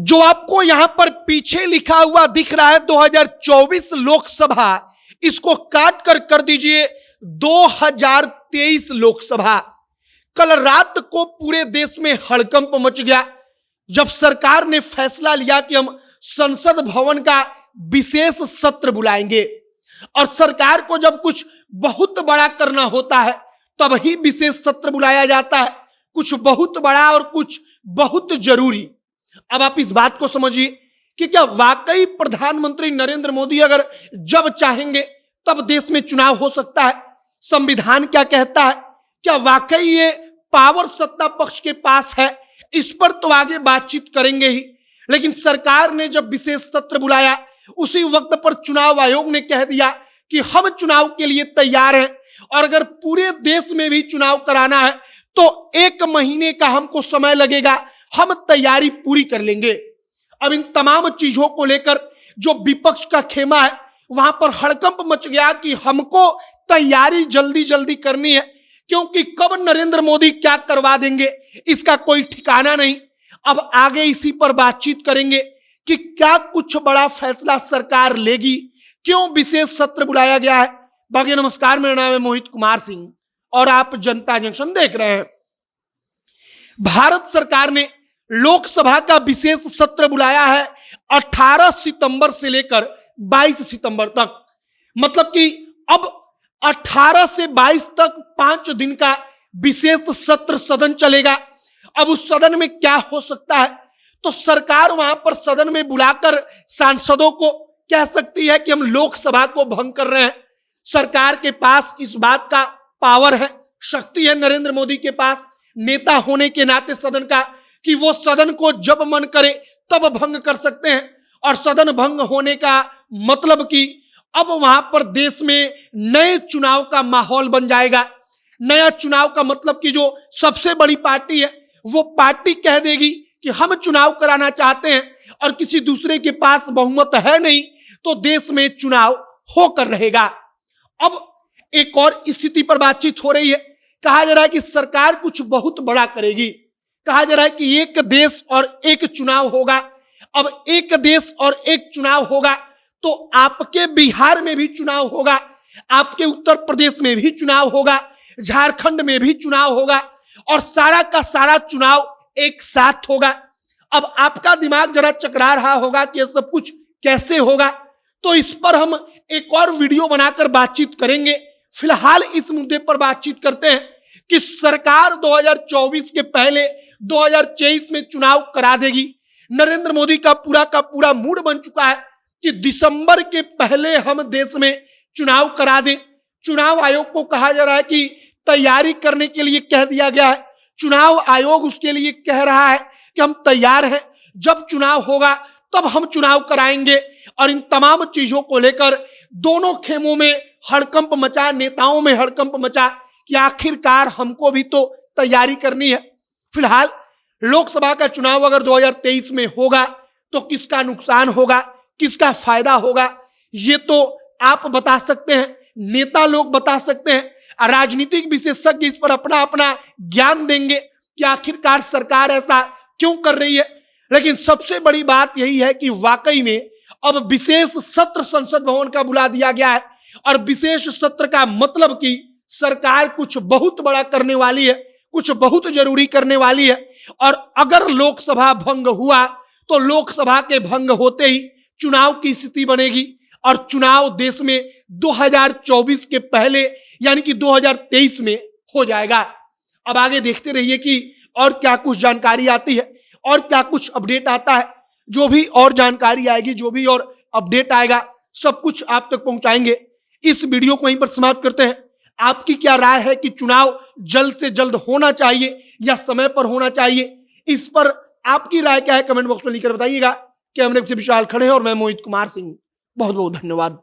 जो आपको यहां पर पीछे लिखा हुआ दिख रहा है 2024 लोकसभा, इसको काट कर दीजिए 2023 लोकसभा। कल रात को पूरे देश में हड़कंप मच गया जब सरकार ने फैसला लिया कि हम संसद भवन का विशेष सत्र बुलाएंगे। और सरकार को जब कुछ बहुत बड़ा करना होता है तब ही विशेष सत्र बुलाया जाता है, कुछ बहुत बड़ा और कुछ बहुत जरूरी। अब आप इस बात को समझिए कि क्या वाकई प्रधानमंत्री नरेंद्र मोदी अगर जब चाहेंगे तब देश में चुनाव हो सकता है? संविधान क्या कहता है? क्या वाकई ये पावर सत्ता पक्ष के पास है? इस पर तो आगे बातचीत करेंगे ही, लेकिन सरकार ने जब विशेष सत्र बुलाया उसी वक्त पर चुनाव आयोग ने कह दिया कि हम चुनाव के लिए तैयार हैं और अगर पूरे देश में भी चुनाव कराना है तो 1 महीने का हमको समय लगेगा, हम तैयारी पूरी कर लेंगे। अब इन तमाम चीजों को लेकर जो विपक्ष का खेमा है वहां पर हड़कंप मच गया कि हमको तैयारी जल्दी जल्दी करनी है, क्योंकि कब नरेंद्र मोदी क्या करवा देंगे इसका कोई ठिकाना नहीं। अब आगे इसी पर बातचीत करेंगे कि क्या कुछ बड़ा फैसला सरकार लेगी, क्यों विशेष सत्र बुलाया गया है। बाकी नमस्कार, मेरा नाम है मोहित कुमार सिंह और आप जनता जंक्शन देख रहे हैं। भारत सरकार ने लोकसभा का विशेष सत्र बुलाया है 18 सितंबर से लेकर 22 सितंबर तक। मतलब कि अब 18 से 22 तक 5 दिन का विशेष सत्र सदन चलेगा। अब उस सदन में क्या हो सकता है? तो सरकार वहां पर सदन में बुलाकर सांसदों को कह सकती है कि हम लोकसभा को भंग कर रहे हैं। सरकार के पास इस बात का पावर है, शक्ति है नरेंद्र मोदी के पास नेता होने के नाते सदन का, कि वो सदन को जब मन करे तब भंग कर सकते हैं। और सदन भंग होने का मतलब कि अब वहां पर देश में नए चुनाव का माहौल बन जाएगा। नया चुनाव का मतलब कि जो सबसे बड़ी पार्टी है वो पार्टी कह देगी कि हम चुनाव कराना चाहते हैं और किसी दूसरे के पास बहुमत है नहीं, तो देश में चुनाव होकर रहेगा। अब एक और स्थिति पर बातचीत हो रही है। कहा जा रहा है कि सरकार कुछ बहुत बड़ा करेगी। कहा जा रहा है कि एक देश और एक चुनाव होगा। अब एक देश और एक चुनाव होगा तो आपके बिहार में भी चुनाव होगा, आपके उत्तर प्रदेश में भी चुनाव होगा, झारखंड में भी चुनाव होगा और सारा का सारा चुनाव एक साथ होगा। अब आपका दिमाग जरा चकरा रहा होगा कि यह सब कुछ कैसे होगा, तो इस पर हम एक और वीडियो बनाकर बातचीत करेंगे। फिलहाल इस मुद्दे पर बातचीत करते हैं कि सरकार 2024 के पहले 2023 में चुनाव करा देगी। नरेंद्र मोदी का पूरा मूड बन चुका है कि दिसंबर के पहले हम देश में चुनाव करा दें। चुनाव आयोग को कहा जा रहा है कि तैयारी करने के लिए कह दिया गया है। चुनाव आयोग उसके लिए कह रहा है कि हम तैयार हैं, जब चुनाव होगा तब हम चुनाव कराएंगे। और इन तमाम चीजों को लेकर दोनों खेमों में हड़कंप मचा, नेताओं में हड़कंप मचा कि आखिरकार हमको भी तो तैयारी करनी है। फिलहाल लोकसभा का चुनाव अगर 2023 में होगा तो किसका नुकसान होगा, किसका फायदा होगा, ये तो आप बता सकते हैं, नेता लोग बता सकते हैं, राजनीतिक विशेषज्ञ इस पर अपना अपना ज्ञान देंगे कि आखिरकार सरकार ऐसा क्यों कर रही है। लेकिन सबसे बड़ी बात यही है कि वाकई में अब विशेष सत्र संसद भवन का बुला दिया गया है और विशेष सत्र का मतलब कि सरकार कुछ बहुत बड़ा करने वाली है, कुछ बहुत जरूरी करने वाली है। और अगर लोकसभा भंग हुआ तो लोकसभा के भंग होते ही चुनाव की स्थिति बनेगी और चुनाव देश में 2024 के पहले यानी कि 2023 में हो जाएगा। अब आगे देखते रहिए कि और क्या कुछ जानकारी आती है और क्या कुछ अपडेट आता है। जो भी और जानकारी आएगी, जो भी और अपडेट आएगा, सब कुछ आप तक पहुंचाएंगे। इस वीडियो को वहीं पर समाप्त करते हैं। आपकी क्या राय है कि चुनाव जल्द से जल्द होना चाहिए या समय पर होना चाहिए? इस पर आपकी राय क्या है कमेंट बॉक्स में लिखकर बताइएगा। कैमरे से विशाल खड़े हैं और मैं मोहित कुमार सिंह। बहुत बहुत धन्यवाद।